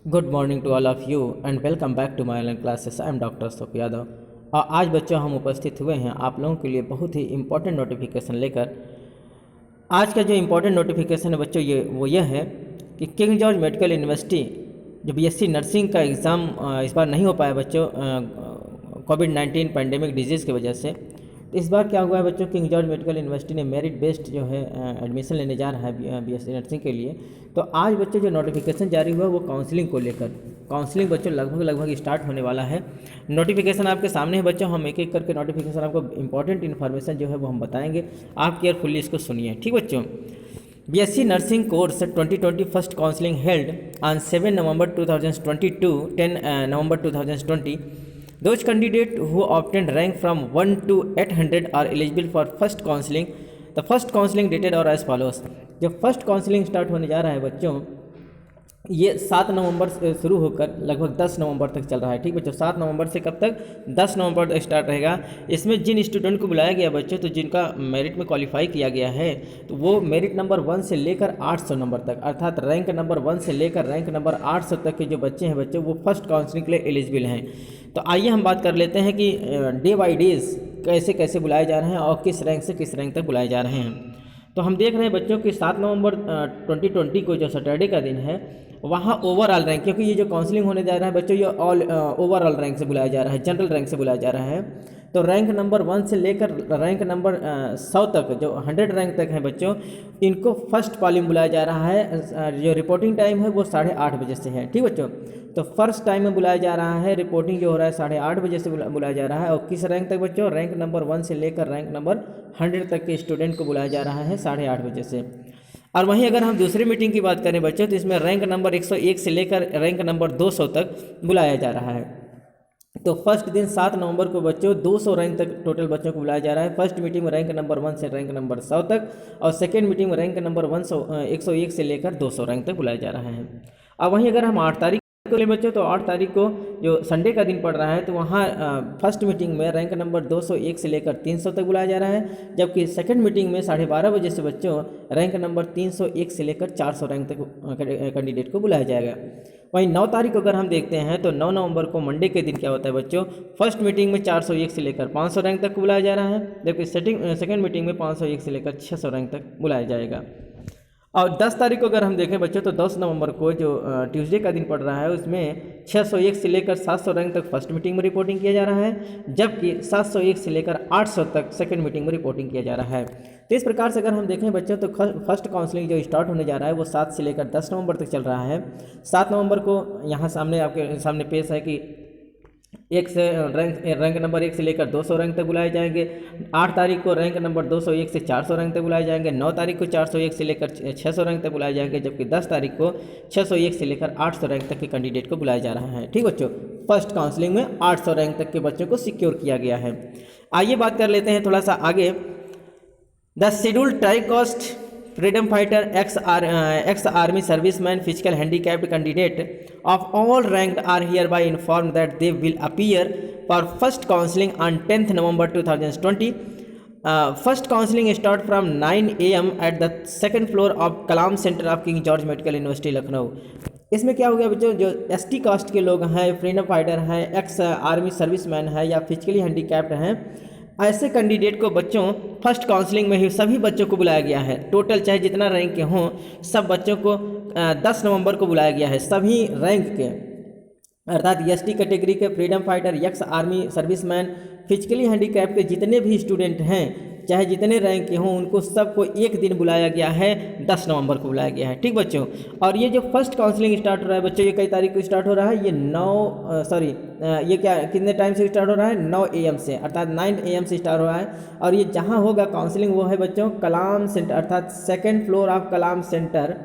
Good morning to all of you and welcome back to my online classes. I am doctor Ashok Yadav और आज बच्चों हम उपस्थित हुए हैं आप लोगों के लिए बहुत ही इम्पोर्टेंट नोटिफिकेशन लेकर। आज का जो इम्पोर्टेंट नोटिफिकेशन है बच्चों ये है कि किंग जॉर्ज मेडिकल यूनिवर्सिटी जो बीएससी नर्सिंग का एग्ज़ाम इस बार नहीं हो पाया बच्चों कोविड-19 पैंडेमिक डिजीज़ की वजह से। तो इस बार क्या हुआ है बच्चों, किंग जॉर्ज मेडिकल यूनिवर्सिटी ने मेरिट बेस्ड जो है एडमिशन लेने जा रहा है बीएससी नर्सिंग के लिए। तो आज बच्चों जो नोटिफिकेशन जारी हुआ वो काउंसलिंग को लेकर, काउंसलिंग बच्चों लगभग स्टार्ट होने वाला है। नोटिफिकेशन आपके सामने है बच्चों, हम एक एक करके नोटिफिकेशन आपको इंपॉर्टेंट इन्फॉर्मेशन जो है वो हम बताएंगे, आप केयरफुल्ली इसको सुनिए। ठीक बच्चों, BSc nursing course 2020 first counselling held on 7 November 2022 10 November 2020। Those candidates who obtained rank from 1 to 800 are eligible for first counseling. The first counseling dated और as follows। जो फर्स्ट काउंसलिंग स्टार्ट होने जा रहा है बच्चों, ये 7 नवंबर से शुरू होकर लगभग 10 नवंबर तक चल रहा है। ठीक बच्चों, 7 नवंबर से कब तक, 10 नवंबर तक स्टार्ट रहेगा। इसमें जिन स्टूडेंट को बुलाया गया बच्चों, तो जिनका मेरिट में क्वालिफाई किया गया है, तो वो मेरिट नंबर 1 से लेकर 800 नंबर तक, अर्थात रैंक नंबर 1 से लेकर रैंक नंबर 800 तक के जो बच्चे हैं बच्चों, वो फर्स्ट काउंसलिंग के लिए एलिजिबल हैं। तो आइए हम बात कर लेते हैं कि डे बाई डेज कैसे कैसे बुलाए जा रहे हैं और किस रैंक से किस रैंक तक बुलाए जा रहे हैं। तो हम देख रहे हैं बच्चों कि 7 नवंबर 2020 को जो सैटरडे का दिन है, वहाँ ओवरऑल रैंक, क्योंकि ये जो काउंसलिंग होने जा रहा है बच्चों, ये ऑल ओवरऑल रैंक से बुलाया जा रहा है, जनरल रैंक से बुलाया जा रहा है। तो रैंक नंबर 1 से लेकर रैंक नंबर 100 तक, जो 100 रैंक तक है बच्चों, इनको फर्स्ट कॉलम बुलाया जा रहा है। जो रिपोर्टिंग टाइम है वो 8:30 बजे से है। ठीक बच्चों, तो फर्स्ट टाइम में बुलाया जा रहा है, रिपोर्टिंग जो हो रहा है 8:30 बजे से बुलाया जा रहा है। और किस रैंक तक बच्चों, रैंक नंबर 1 से लेकर रैंक नंबर 100 तक के स्टूडेंट को बुलाया जा रहा है 8:30 बजे से। और वहीं अगर हम दूसरी मीटिंग की बात करें बच्चों, तो इसमें रैंक नंबर 101 से लेकर रैंक नंबर 200 तक बुलाया जा रहा है। तो फर्स्ट दिन 7 नवंबर को बच्चों 200 रैंक तक टोटल बच्चों को बुलाया जा रहा है। फर्स्ट मीटिंग में रैंक नंबर 1 से रैंक नंबर 100 तक, और सेकेंड मीटिंग में रैंक नंबर 101 से लेकर 200 रैंक तक बुलाया जा रहा है। अब वहीं अगर हम 8 तारीख को ले बच्चों, तो 8 तारीख को जो संडे का दिन पड़ रहा है, तो वहाँ फर्स्ट मीटिंग में रैंक नंबर 201 से लेकर 300 तक बुलाया जा रहा है। जबकि सेकंड मीटिंग में 12:30 बजे से बच्चों रैंक नंबर 301 से लेकर 400 रैंक तक कैंडिडेट को बुलाया जाएगा। वहीं 9 तारीख को अगर हम देखते हैं, तो 9 नवंबर को मंडे के दिन क्या होता है बच्चों, फर्स्ट मीटिंग में 401 से लेकर 500 रैंक तक बुलाया जा रहा है। जबकि सेकंड मीटिंग में 501 से लेकर 600 रैंक तक बुलाया जाएगा। और 10 तारीख को अगर हम देखें बच्चों, तो 10 नवंबर को जो ट्यूसडे का दिन पड़ रहा है, उसमें 601 से लेकर 700 रैंक तक फर्स्ट मीटिंग में रिपोर्टिंग किया जा रहा है। जबकि 701 से लेकर 800 तक सेकंड मीटिंग में रिपोर्टिंग किया जा रहा है। तो इस प्रकार से अगर हम देखें बच्चों, तो फर्स्ट काउंसलिंग जो स्टार्ट होने जा रहा है वो 7 से लेकर 10 नवंबर तक चल रहा है। 7 नवंबर को यहाँ सामने आपके सामने पेश है कि रैंक नंबर 1 से लेकर 200 रैंक तक बुलाए जाएंगे। 8 तारीख को रैंक नंबर 201 से 400 रैंक तक बुलाए जाएंगे। 9 तारीख को 401 से लेकर 600 रैंक तक बुलाए जाएंगे। जबकि 10 तारीख को 601 से लेकर 800 रैंक तक के कैंडिडेट को बुलाया जा रहा है। ठीक बच्चों, फर्स्ट काउंसलिंग में 800 रैंक तक के बच्चों को सिक्योर किया गया है। आइए बात कर लेते हैं थोड़ा सा आगे। द शेड्यूल्ड ट्राइकास्ट freedom fighter, ex army serviceman, physical handicapped candidate of all ranked are hereby informed that they will appear for first counseling on 10th November 2020. First counseling start from 9 AM at the second floor of Kalam centre of King George medical University Lucknow. इसमें क्या हो गया बच्चों, जो ST cast के लोग हैं, freedom fighter हैं, एक्स आर्मी सर्विसमैन है या फिजिकली हैंडीकैप्ड हैं, ऐसे कैंडिडेट को बच्चों फर्स्ट काउंसलिंग में ही सभी बच्चों को बुलाया गया है। टोटल चाहे जितना रैंक के हों, सब बच्चों को 10 नवंबर को बुलाया गया है। सभी रैंक के, अर्थात ST कैटेगरी के, freedom fighter, ex army serviceman, physically handicap के जितने भी स्टूडेंट हैं, चाहे जितने रैंक के हों, उनको सबको एक दिन बुलाया गया है, 10 नवंबर को बुलाया गया है। ठीक बच्चों, और ये जो फर्स्ट काउंसलिंग स्टार्ट हो रहा है बच्चों, ये कई तारीख को स्टार्ट हो रहा है, ये कितने टाइम से स्टार्ट हो रहा है, 9 AM से, अर्थात 9 AM से स्टार्ट हो रहा है। और ये जहाँ होगा काउंसलिंग वो है बच्चों कलाम सेंटर, अर्थात second floor of Kalam centre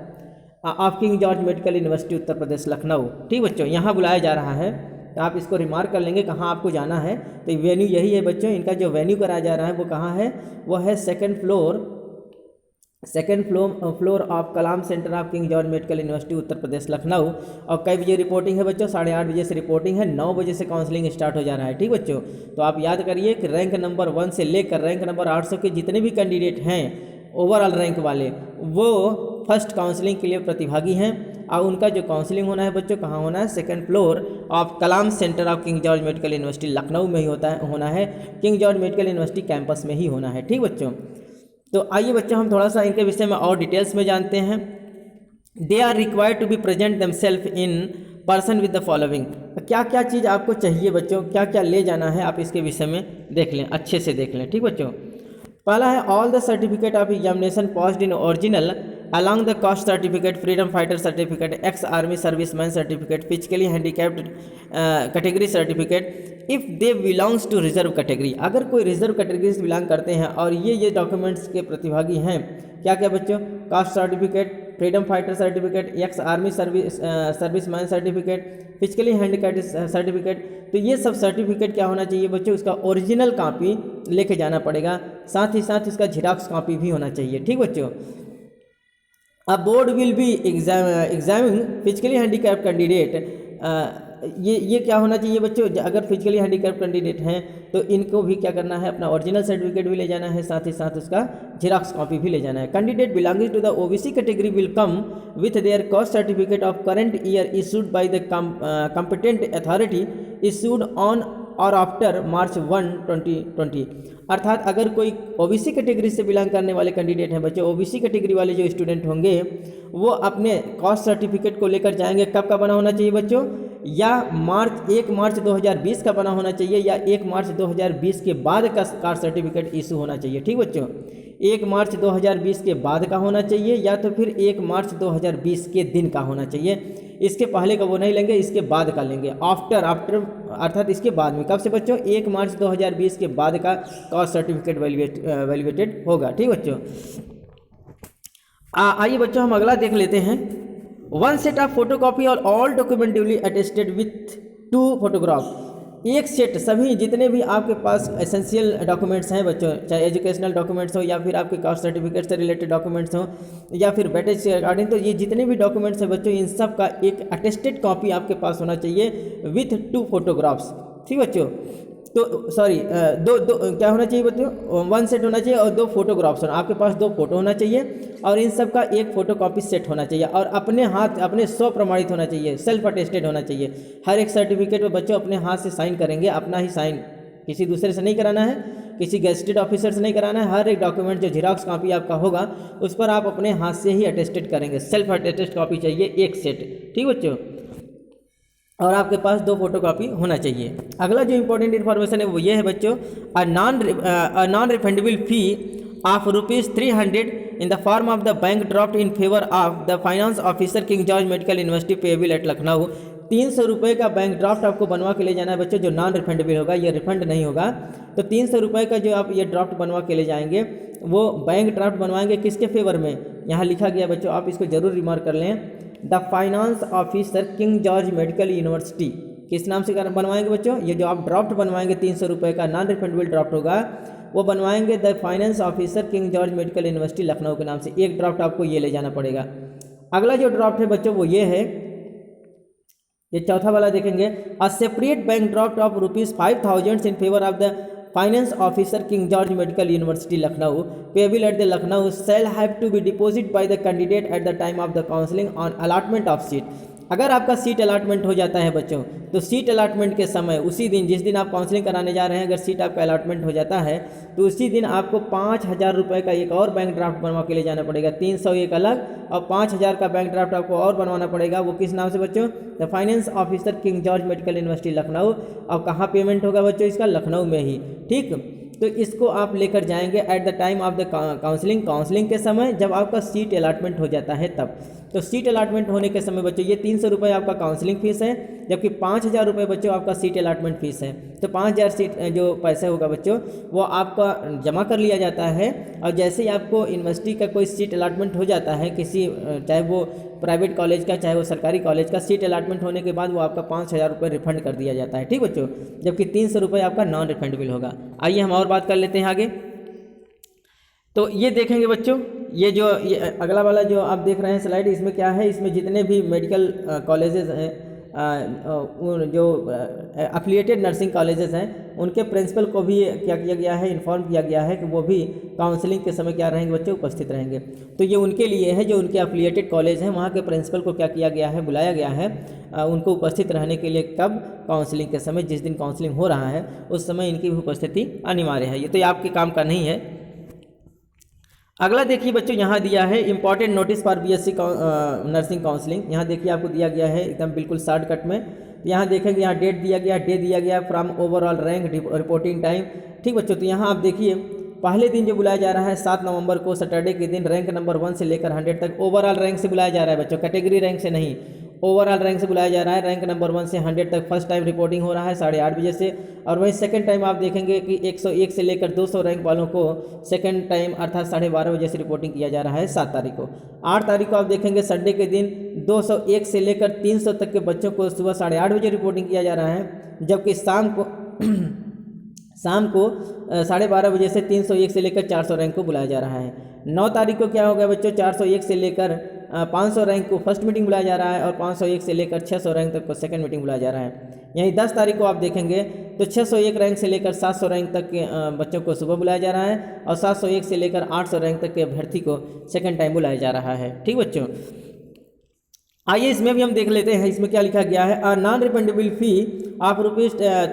of King George medical university Uttar Pradesh Lucknow. ठीक बच्चों, यहाँ बुलाया जा रहा है। तो आप इसको रिमार्क कर लेंगे कहाँ आपको जाना है। तो वेन्यू यही है बच्चों, इनका जो वेन्यू कराया जा रहा है वो कहाँ है, वो है second floor of Kalam centre of King George medical university Uttar Pradesh Lucknow. और कई बजे रिपोर्टिंग है बच्चों, 8:30 बजे से रिपोर्टिंग है, 9 बजे से काउंसलिंग स्टार्ट हो जा रहा है। ठीक बच्चों, तो आप याद करिए कि रैंक नंबर 1 से लेकर रैंक नंबर 800 के जितने भी कैंडिडेट हैं ओवरऑल रैंक वाले, वो फर्स्ट काउंसलिंग के लिए प्रतिभागी हैं। और उनका जो काउंसलिंग होना है बच्चों कहाँ होना है, second floor of Kalam centre of King George medical University Lucknow में ही होना है, king George medical university campus में ही होना है। ठीक बच्चों, तो आइए बच्चों हम थोड़ा सा इनके विषय में और डिटेल्स में जानते हैं। They are required to be present themselves in person with the following. क्या क्या चीज़ आपको चाहिए बच्चों, क्या क्या ले जाना है, आप इसके विषय में देख लें, अच्छे से देख लें। ठीक बच्चों, पहला है all the certificate of examination passed in original along the caste certificate, freedom fighter certificate, ex army serviceman certificate, physically handicapped category certificate if they belongs to reserve category. अगर कोई रिजर्व कैटेगरी से belong करते हैं और ये documents के प्रतिभागी हैं, क्या क्या बच्चों, cast certificate, freedom fighter certificate, ex army serviceman certificate, physically handicapped certificate, तो ये सब सर्टिफिकेट क्या होना चाहिए बच्चों, उसका ओरिजिनल कॉपी लेके जाना पड़ेगा, साथ ही साथ इसका झेरॉक्स कॉपी भी होना चाहिए। ठीक बच्चों, a board will be examining physically handicapped candidate. ये क्या होना चाहिए बच्चों, अगर फिजिकली हैंडीकैप्ड कैंडिडेट हैं तो इनको भी क्या करना है, अपना ओरिजिनल सर्टिफिकेट भी ले जाना है, साथ ही साथ उसका झेरॉक्स कॉपी भी ले जाना है। Candidate belonging to the OBC category will come with their caste certificate of current year issued by the competent authority issued on or after March 1, 2020। अर्थात अगर कोई ओबीसी कैटेगरी से बिलोंग करने वाले कैंडिडेट हैं बच्चों, ओबीसी कैटेगरी वाले जो स्टूडेंट होंगे वो अपने कास्ट सर्टिफिकेट को लेकर जाएंगे। कब का बना होना चाहिए बच्चों, या 1 मार्च 2020 का बना होना चाहिए, या 1 मार्च 2020 के बाद का कास्ट सर्टिफिकेट इशू होना चाहिए। ठीक बच्चों, 1 मार्च 2020 के बाद का होना चाहिए, या तो फिर 1 मार्च 2020 के दिन का होना चाहिए। इसके पहले का वो नहीं लेंगे, इसके बाद का लेंगे, आफ्टर अर्थात इसके बाद में। कब से बच्चों, 1 मार्च 2020 के बाद का कास्ट सर्टिफिकेट वैल्यूएटेड होगा। ठीक बच्चों, आइए बच्चों हम अगला देख लेते हैं। वन सेट ऑफ फोटोकॉपी और all document duly attested with 2 photograph. एक सेट सभी जितने भी आपके पास एसेंशियल डॉक्यूमेंट्स हैं बच्चों, चाहे एजुकेशनल डॉक्यूमेंट्स हो या फिर आपके कास्ट सर्टिफिकेट से रिलेटेड डॉक्यूमेंट्स हो या फिर बैटेज से रिगार्डिंग, तो ये जितने भी डॉक्यूमेंट्स हैं बच्चों, इन सब का एक अटेस्टेड कॉपी आपके पास होना चाहिए विथ 2 फोटोग्राफ्स। ठीक बच्चों, तो सॉरी दो क्या होना चाहिए बच्चों, 1 सेट होना चाहिए और 2 फोटोग्राफ्स होना, आपके पास 2 फोटो होना चाहिए और इन सब का एक फोटो कॉपी सेट होना चाहिए और अपने हाथ अपने स्व प्रमाणित होना चाहिए, सेल्फ अटेस्टेड होना चाहिए। हर एक सर्टिफिकेट में बच्चों अपने हाथ से साइन करेंगे, अपना ही साइन, किसी दूसरे से नहीं कराना है, किसी गेस्टेड ऑफिसर से नहीं कराना है। हर एक डॉक्यूमेंट जो झेरॉक्स कॉपी आपका होगा उस पर आप अपने हाथ से ही अटेस्टेड करेंगे, सेल्फ अटेस्टेड कॉपी चाहिए एक सेट। ठीक बच्चों, और आपके पास 2 फोटोकॉपी होना चाहिए। अगला जो इंपॉर्टेंट इन्फॉर्मेशन है वो ये है बच्चों, a non refundable fee of ₹300 in the form of the bank draft in favour of the finance officer King George medical university payable eight Lucknow. 300 रुपये का बैंक ड्राफ्ट आपको बनवा के ले जाना है बच्चों, जो नॉन रिफंडेबल होगा, ये रिफंड नहीं होगा। तो 300 रुपये का जो आप ये ड्राफ्ट बनवा के ले जाएंगे वो बैंक ड्राफ्ट बनवाएंगे किसके फेवर में, यहाँ लिखा गया बच्चों, आप इसको जरूर रिमार्क कर लें, the finance officer King George medical university. किस नाम से बनवाएंगे बच्चों, ये जो आप ड्राफ्ट बनवाएंगे 300 रुपये का नॉन रिफंडेबल ड्राफ्ट होगा, वो बनवाएंगे the finance officer King George medical University Lucknow के नाम से। एक ड्राफ्ट आपको ये ले जाना पड़ेगा। अगला जो ड्राफ्ट है बच्चों वो ये है, ये चौथा वाला देखेंगे, a separate bank draft of ₹5,000 in favour of the finance officer King George medical University Lucknow payable at the Lucknow shall have to be deposit by the candidate at the time of the counselling on allotment of seat. अगर आपका seat allotment हो जाता है बच्चों, तो seat allotment के समय उसी दिन जिस दिन आप काउंसलिंग कराने जा रहे हैं, अगर सीट आपका अलॉटमेंट हो जाता है तो उसी दिन आपको 5,000 रुपये का एक और बैंक ड्राफ्ट बनवा के ले जाना पड़ेगा। 300 एक अलग और 5,000 का बैंक ड्राफ्ट आपको और बनवाना पड़ेगा। वो किस नाम से बच्चों, the finance officer King George medical University Lucknow. और कहाँ पेमेंट होगा बच्चों इसका, लखनऊ में ही। ठीक, तो इसको आप लेकर जाएंगे eight the time of the counselling के समय, जब आपका सीट अलॉटमेंट हो जाता है तब। तो सीट अलॉटमेंट होने के समय बच्चों ये 300 रुपये आपका काउंसलिंग फीस है, जबकि 5,000 रुपये बच्चों आपका सीट अलॉटमेंट फीस है। तो 5,000 सीट जो पैसा होगा बच्चों वो आपका जमा कर लिया जाता है, और जैसे ही आपको यूनिवर्सिटी का कोई सीट अलॉटमेंट हो जाता है किसी, चाहे वो प्राइवेट कॉलेज का चाहे वो सरकारी कॉलेज का, सीट अलॉटमेंट होने के बाद वो आपका 5,000 रुपये रिफंड कर दिया जाता है। ठीक बच्चों, जबकि 300 रुपये आपका नॉन रिफंडेबल होगा। आइए हम और बात कर लेते हैं आगे। तो ये देखेंगे बच्चों, ये जो अगला वाला जो आप देख रहे हैं स्लाइड, इसमें क्या है, इसमें जितने भी मेडिकल कॉलेजेस हैं जो एफिलिएटेड नर्सिंग कॉलेजेस हैं उनके प्रिंसिपल को भी क्या किया गया है, इन्फॉर्म किया गया है कि वो भी काउंसलिंग के समय क्या रहेंगे बच्चे, उपस्थित रहेंगे। तो ये उनके लिए है जो उनके एफिलिएटेड कॉलेज हैं, वहाँ के प्रिंसिपल को क्या किया गया है, बुलाया गया है उनको उपस्थित रहने के लिए। कब? काउंसलिंग के समय, जिस दिन काउंसलिंग हो रहा है उस समय इनकी भी उपस्थिति अनिवार्य है। ये तो आपके काम का नहीं है। अगला देखिए बच्चों, यहाँ दिया है important notice for BSc nursing counselling. यहाँ देखिए आपको दिया गया है एकदम बिल्कुल शॉर्टकट में। यहाँ देखेंगे, यहाँ डेट दिया गया, डे दिया गया, from overall rank, reporting time. ठीक बच्चों, तो यहाँ आप देखिए पहले दिन जो बुलाया जा रहा है 7 नवंबर को, सैटरडे के दिन, रैंक नंबर 1 से लेकर 100 तक ओवरऑल रैंक से बुलाया जा रहा है बच्चों, कैटेगरी रैंक से नहीं, ओवरऑल रैंक से बुलाया जा रहा है। रैंक नंबर 1 से 100 तक फर्स्ट टाइम रिपोर्टिंग हो रहा है 8:30 बजे से। और वहीं सेकंड टाइम आप देखेंगे कि 101 से लेकर 200 रैंक वालों को सेकंड टाइम अर्थात 12:30 बजे से रिपोर्टिंग किया जा रहा है 7 तारीख को। 8 तारीख को आप देखेंगे संडे के दिन 201 से लेकर 300 तक के बच्चों को सुबह 8:30 बजे रिपोर्टिंग किया जा रहा है, जबकि शाम को 12:30 बजे से 301 से लेकर 400 रैंक को बुलाया जा रहा है। 9 तारीख को क्या होगा बच्चों, 401 से लेकर 500 रैंक को फर्स्ट मीटिंग बुलाया जा रहा है और 501 से लेकर 600 रैंक तक को सेकंड मीटिंग बुलाया जा रहा है। यहीं 10 तारीख को आप देखेंगे तो 601 रैंक से लेकर 700 रैंक तक के बच्चों को सुबह बुलाया जा रहा है और 701 से लेकर 800 रैंक तक के अभ्यर्थी को सेकंड टाइम बुलाया जा रहा है। ठीक बच्चों, आइए इसमें भी हम देख लेते हैं। इसमें क्या लिखा गया है, a non refundable fee of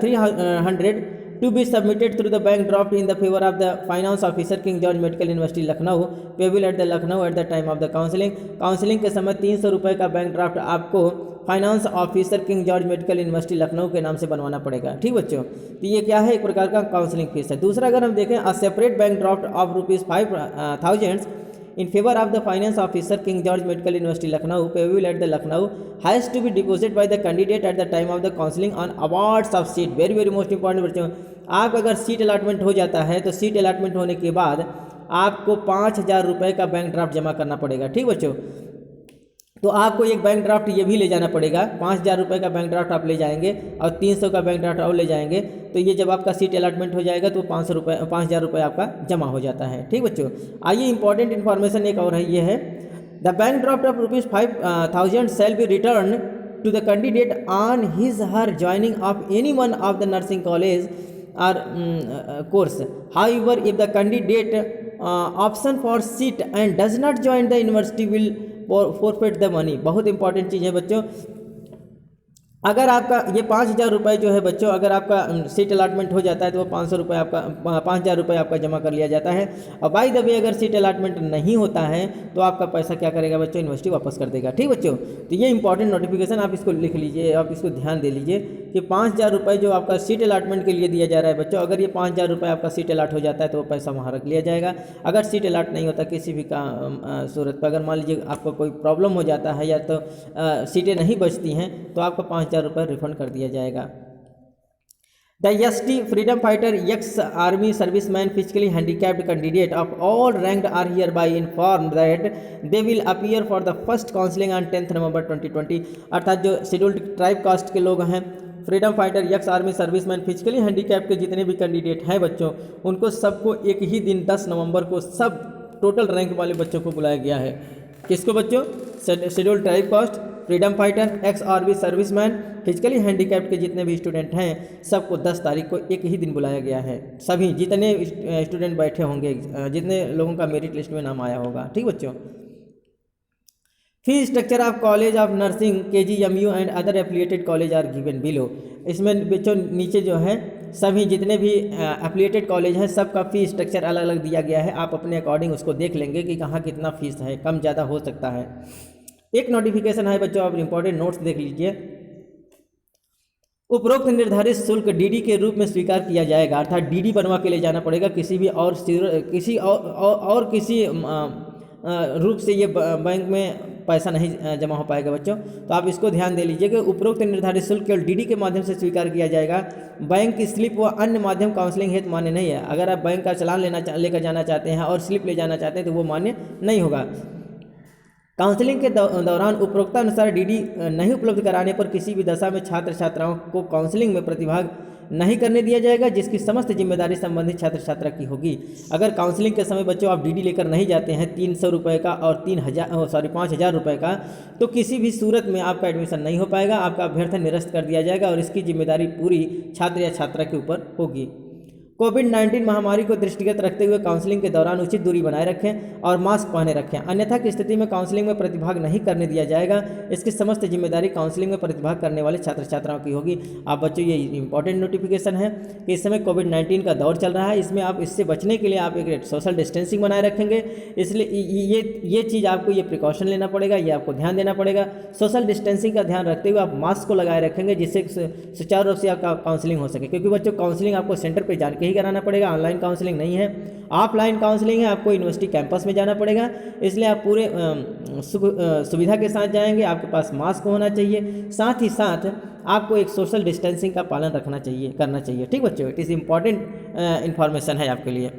₹300 to be submitted through the bank draft in the favor of the finance officer King George Medical University Lucknow payable at the Lucknow at the time of the counselling के समय 300 रुपये का bank draft आपको finance officer King George medical University Lucknow के नाम से बनवाना पड़ेगा। ठीक बच्चों, तो ये क्या है, एक प्रकार का काउंसलिंग फीस है। दूसरा अगर हम देखें, अ separate bank draft of ₹5,000 in favor of the finance officer King George Medical University Lucknow payable at the Lucknow has to be deposited by the candidate at the time of the counseling on awards of seat। very most important बच्चों, आप अगर seat allotment हो जाता है तो seat allotment होने के बाद आपको 5,000 रुपये का बैंक ड्राफ्ट जमा करना पड़ेगा। ठीक बच्चों, तो आपको एक बैंक ड्राफ्ट ये भी ले जाना पड़ेगा। 5,000 रुपये का बैंक ड्राफ्ट आप ले जाएंगे और 300 का बैंक ड्राफ्ट और ले जाएंगे, तो ये जब आपका सीट अलॉटमेंट हो जाएगा तो 5,000 रुपये आपका जमा हो जाता है। ठीक बच्चों, आइए इंपॉर्टेंट इन्फॉर्मेशन एक और है, ये है the bank draft of ₹5,000 shall be return to the candidate on his her joining of any one of the nursing college or course. However, if the candidate option for seat and does not join the university will forfeit the money। बहुत important चीज़ है बच्चों, अगर आपका ये 5,000 रुपये जो है बच्चों, अगर आपका सीट अलॉटमेंट हो जाता है तो वो 500 रुपये आपका 5,000 रुपये आपका जमा कर लिया जाता है। और बाय द वे अगर सीट अलॉटमेंट नहीं होता है तो आपका पैसा क्या करेगा बच्चों, यूनिवर्सिटी वापस कर देगा। ठीक बच्चों, तो ये इंपॉर्टेंट नोटिफिकेशन आप इसको लिख लीजिए, आप इसको ध्यान दे लीजिए कि 5,000 रुपये जो आपका सीट अलॉटमेंट के लिए दिया जा रहा है बच्चों, अगर ये 5,000 रुपये आपका सीट अलॉट हो जाता है तो वो पैसा वहाँ रख लिया जाएगा। अगर सीट अलॉट नहीं होता किसी भी सूरत पर, अगर मान लीजिए आपको कोई प्रॉब्लम हो जाता है या तो सीटें नहीं बचती हैं तो आपका 5,000 रुपये रिफंड कर दिया जाएगा। The ST freedom fighter, ex-army serviceman, physically handicapped candidate of all ranked are hereby informed that they will appear for the first counseling on 10th November 2020। अर्थात जो शेड्यूल्ड ट्राइब कास्ट के लोग हैं, freedom fighter, ex army serviceman, physically handicap के जितने भी candidate हैं बच्चों, उनको सबको एक ही दिन 10 नवंबर को सब टोटल रैंक वाले बच्चों को बुलाया गया है। किसको बच्चों, scheduled tribe caste, freedom fighter, ex army serviceman, physically handicapped के जितने भी स्टूडेंट हैं सबको 10 तारीख को एक ही दिन बुलाया गया है। सभी जितने स्टूडेंट बैठे होंगे, जितने लोगों का मेरिट लिस्ट में नाम आया होगा। ठीक बच्चों, fee structure of college of nursing KGMU and other affiliated college are given below. इसमें बच्चों नीचे जो है सभी जितने भी एफिलिएटेड कॉलेज हैं सबका फ़ी स्ट्रक्चर अलग अलग दिया गया है। आप अपने अकॉर्डिंग उसको देख लेंगे कि कहाँ कितना फीस है, कम ज़्यादा हो सकता है। एक नोटिफिकेशन है बच्चों, आप इंपॉर्टेंट नोट्स देख लीजिए। उपरोक्त निर्धारित शुल्क DD के रूप में स्वीकार किया जाएगा, अर्थात DD बनवा के ले जाना पड़ेगा, किसी भी और किसी रूप से ये बैंक में पैसा नहीं जमा हो पाएगा बच्चों। तो आप इसको ध्यान दे लीजिए कि उपरोक्त निर्धारित शुल्क केवल DD के माध्यम से स्वीकार किया जाएगा। बैंक की स्लिप व अन्य माध्यम काउंसलिंग हेतु मान्य नहीं है। अगर आप बैंक का चालान लेकर जाना चाहते हैं और स्लिप ले जाना चाहते हैं तो वो मान्य नहीं होगा। काउंसलिंग के दौरान उपरोक्तानुसार DD नहीं उपलब्ध कराने पर किसी भी दशा में छात्र छात्राओं को काउंसलिंग में प्रतिभाग नहीं करने दिया जाएगा, जिसकी समस्त जिम्मेदारी संबंधित छात्र छात्रा की होगी। अगर काउंसलिंग के समय बच्चों आप डीडी लेकर नहीं जाते हैं 300 रुपये का और 5,000 रुपये का, तो किसी भी सूरत में आपका एडमिशन नहीं हो पाएगा, आपका अभ्यर्थन निरस्त कर दिया जाएगा और इसकी जिम्मेदारी पूरी छात्र या छात्रा के ऊपर होगी। कोविड-19 महामारी को दृष्टिगत रखते हुए काउंसलिंग के दौरान उचित दूरी बनाए रखें और मास्क पहने रखें, अन्यथा की स्थिति में काउंसलिंग में प्रतिभाग नहीं करने दिया जाएगा। इसकी समस्त जिम्मेदारी काउंसलिंग में प्रतिभाग करने वाले छात्र छात्राओं की होगी। आप बच्चों, ये इंपॉर्टेंट नोटिफिकेशन है कि इस समय कोविड-19 का दौर चल रहा है, इसमें आप इससे बचने के लिए आप एक सोशल डिस्टेंसिंग बनाए रखेंगे, इसलिए ये चीज़ आपको ये प्रिकॉशन लेना पड़ेगा, ये आपको ध्यान देना पड़ेगा। सोशल डिस्टेंसिंग का ध्यान रखते हुए आप मास्क को लगाए रखेंगे, जिससे सुचारू रूप से आपका काउंसलिंग हो सके, क्योंकि बच्चों काउंसलिंग आपको सेंटर पर जाकर ही कराना पड़ेगा। ऑनलाइन काउंसलिंग नहीं है, ऑफलाइन काउंसलिंग है, आपको यूनिवर्सिटी कैंपस में जाना पड़ेगा, इसलिए आप पूरे सुविधा के साथ जाएंगे। आपके पास मास्क होना चाहिए, साथ ही साथ आपको एक सोशल डिस्टेंसिंग का पालन करना चाहिए। ठीक बच्चों, इट इज़ इम्पॉर्टेंट इन्फॉर्मेशन है आपके लिए।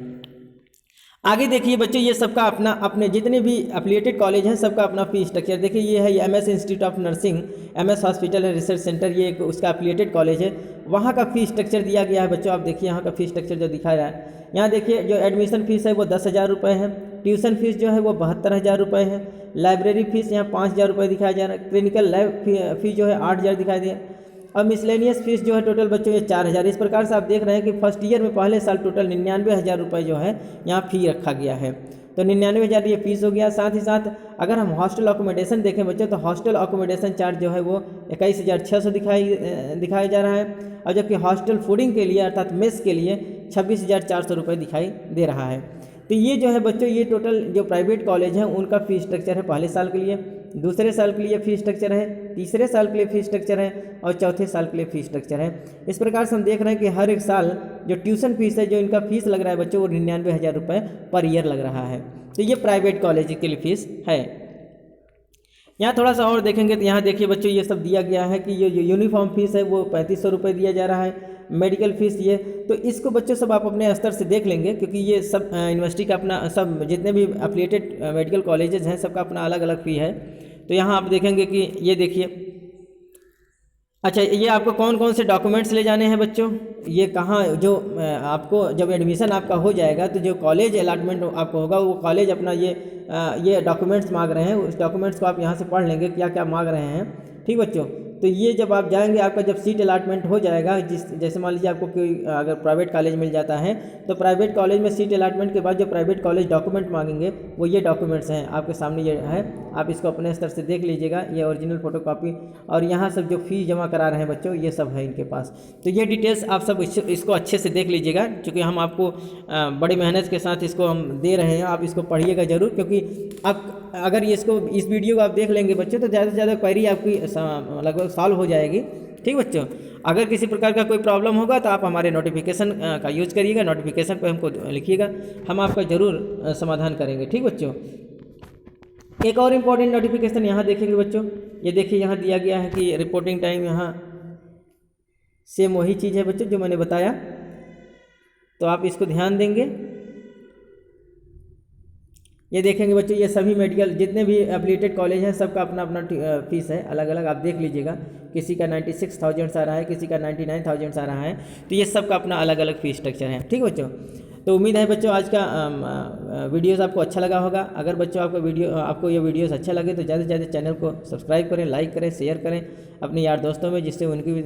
आगे देखिए बच्चों, ये सबका अपने जितने भी एफिलिएटेड कॉलेज हैं सबका अपना फी स्ट्रक्चर देखिए। ये है MS institute of nursing, MS hospital है, रिसर्च सेंटर, ये उसका एफिलिएटेड कॉलेज है, वहाँ का फ़ी स्ट्रक्चर दिया गया है बच्चों। आप देखिए यहाँ का फ़ी स्ट्रक्चर जो दिखा रहा है, यहाँ देखिए जो एडमिशन फ़ीस है वो 10,000 रुपये है, ट्यूशन फीस जो है वो 72,000 रुपये है, लाइब्रेरी फ़ीस यहाँ 5,000 रुपये दिखाया जा रहा है, क्लिनिकल लैब फी जो है 8,000 दिखाई दे, अब मिसलेनियस फीस जो है टोटल बच्चों ये 4,000। इस प्रकार से आप देख रहे हैं कि फर्स्ट ईयर में पहले साल टोटल 99,000 रुपये जो है यहाँ फ़ी रखा गया है, तो 99,000 ये फीस हो गया। साथ ही साथ अगर हम हॉस्टल अकोमोडेशन देखें बच्चों, तो हॉस्टल अकोमोडेशन चार्ज जो है वो 21,600 दिखाया जा रहा है, और जबकि हॉस्टल फूडिंग के लिए अर्थात मेस के लिए 26,400 रुपये दिखाई दे रहा है। तो ये जो है बच्चों, ये टोटल जो प्राइवेट कॉलेज हैं उनका फ़ी स्ट्रक्चर है पहले साल के लिए, दूसरे साल के लिए फ़ी स्ट्रक्चर है, तीसरे साल के लिए फ़ी स्ट्रक्चर है और चौथे साल के लिए फ़ी स्ट्रक्चर है। इस प्रकार से हम देख रहे हैं कि हर एक साल जो ट्यूशन फीस है, जो इनका फ़ीस लग रहा है बच्चों, वो 99,000 रुपये पर ईयर लग रहा है। तो ये प्राइवेट कॉलेज के लिए फ़ीस है। यहाँ थोड़ा सा और देखेंगे तो यहाँ देखिए बच्चों, ये सब दिया गया है कि ये जो यूनिफॉर्म फीस है वो 3,500 रुपये दिया जा रहा है, मेडिकल फ़ीस ये, तो इसको बच्चों सब आप अपने स्तर से देख लेंगे, क्योंकि ये सब यूनिवर्सिटी का अपना, सब जितने भी एफिलिएटेड मेडिकल कॉलेजेस हैं सबका अपना अलग अलग फ़ी है। तो यहाँ आप देखेंगे कि ये देखिए, अच्छा ये आपको कौन कौन से डॉक्यूमेंट्स ले जाने हैं बच्चों, ये कहाँ जो आपको जब एडमिशन आपका हो जाएगा तो जो कॉलेज अलॉटमेंट आपको होगा वो कॉलेज अपना ये डॉक्यूमेंट्स मांग रहे हैं, उस डॉक्यूमेंट्स को आप यहाँ से पढ़ लेंगे क्या क्या मांग रहे हैं। ठीक बच्चों, तो ये जब आप जाएंगे, आपका जब सीट अलॉटमेंट हो जाएगा, जैसे मान लीजिए आपको कोई अगर प्राइवेट कॉलेज मिल जाता है, तो प्राइवेट कॉलेज में सीट अलॉटमेंट के बाद जो प्राइवेट कॉलेज डॉक्यूमेंट मांगेंगे वो ये डॉक्यूमेंट्स हैं आपके सामने, ये है, आप इसको अपने स्तर से देख लीजिएगा, ये ओरिजिनल फोटोकॉपी, और यहाँ सब जो फ़ी जमा करा रहे हैं बच्चों ये सब है इनके पास। तो ये डिटेल्स आप सब इसको अच्छे से देख लीजिएगा, क्योंकि हम आपको बड़ी मेहनत के साथ इसको हम दे रहे हैं, आप इसको पढ़िएगा ज़रूर, क्योंकि आप अगर इस वीडियो को आप देख लेंगे बच्चों तो ज़्यादा से ज़्यादा क्वेरी आपकी लगभग सॉल्व हो जाएगी। ठीक बच्चों, अगर किसी प्रकार का कोई प्रॉब्लम होगा तो आप हमारे नोटिफिकेशन का यूज़ करिएगा, नोटिफिकेशन पे हमको लिखिएगा, हम आपका ज़रूर समाधान करेंगे। ठीक बच्चों, एक और इम्पॉर्टेंट नोटिफिकेशन यहाँ देखेंगे बच्चों, ये देखिए यहाँ दिया गया है कि रिपोर्टिंग टाइम, यहाँ सेम वही चीज़ है बच्चों जो मैंने बताया, तो आप इसको ध्यान देंगे। ये देखेंगे बच्चों, ये सभी मेडिकल जितने भी एफिलिएटेड कॉलेज हैं सबका अपना अपना फीस है, अलग अलग आप देख लीजिएगा, किसी का 96,000 आ रहा है, किसी का 99,000 आ रहा है, तो ये सबका अपना अलग अलग फीस स्ट्रक्चर है। ठीक बच्चों, तो उम्मीद है बच्चों आज का वीडियोस आपको अच्छा लगा होगा। अगर बच्चों आपको ये वीडियोस अच्छा लगे तो ज़्यादा से ज़्यादा चैनल को सब्सक्राइब करें, लाइक करें, शेयर करें अपने यार दोस्तों में, जिससे उनकी भी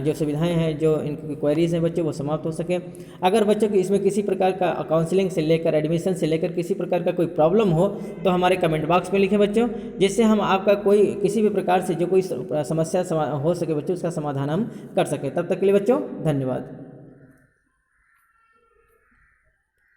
जो सुविधाएं हैं, जो इनकी क्वेरीज़ हैं बच्चों, वो समाप्त हो सकें। अगर बच्चों की इसमें किसी प्रकार का काउंसलिंग से लेकर एडमिशन से लेकर किसी प्रकार का कोई प्रॉब्लम हो तो हमारे कमेंट बॉक्स में लिखें बच्चों, जिससे हम आपका कोई किसी भी प्रकार से जो कोई समस्या हो सके बच्चों, उसका समाधान हम कर सकें। तब तक के लिए बच्चों धन्यवाद।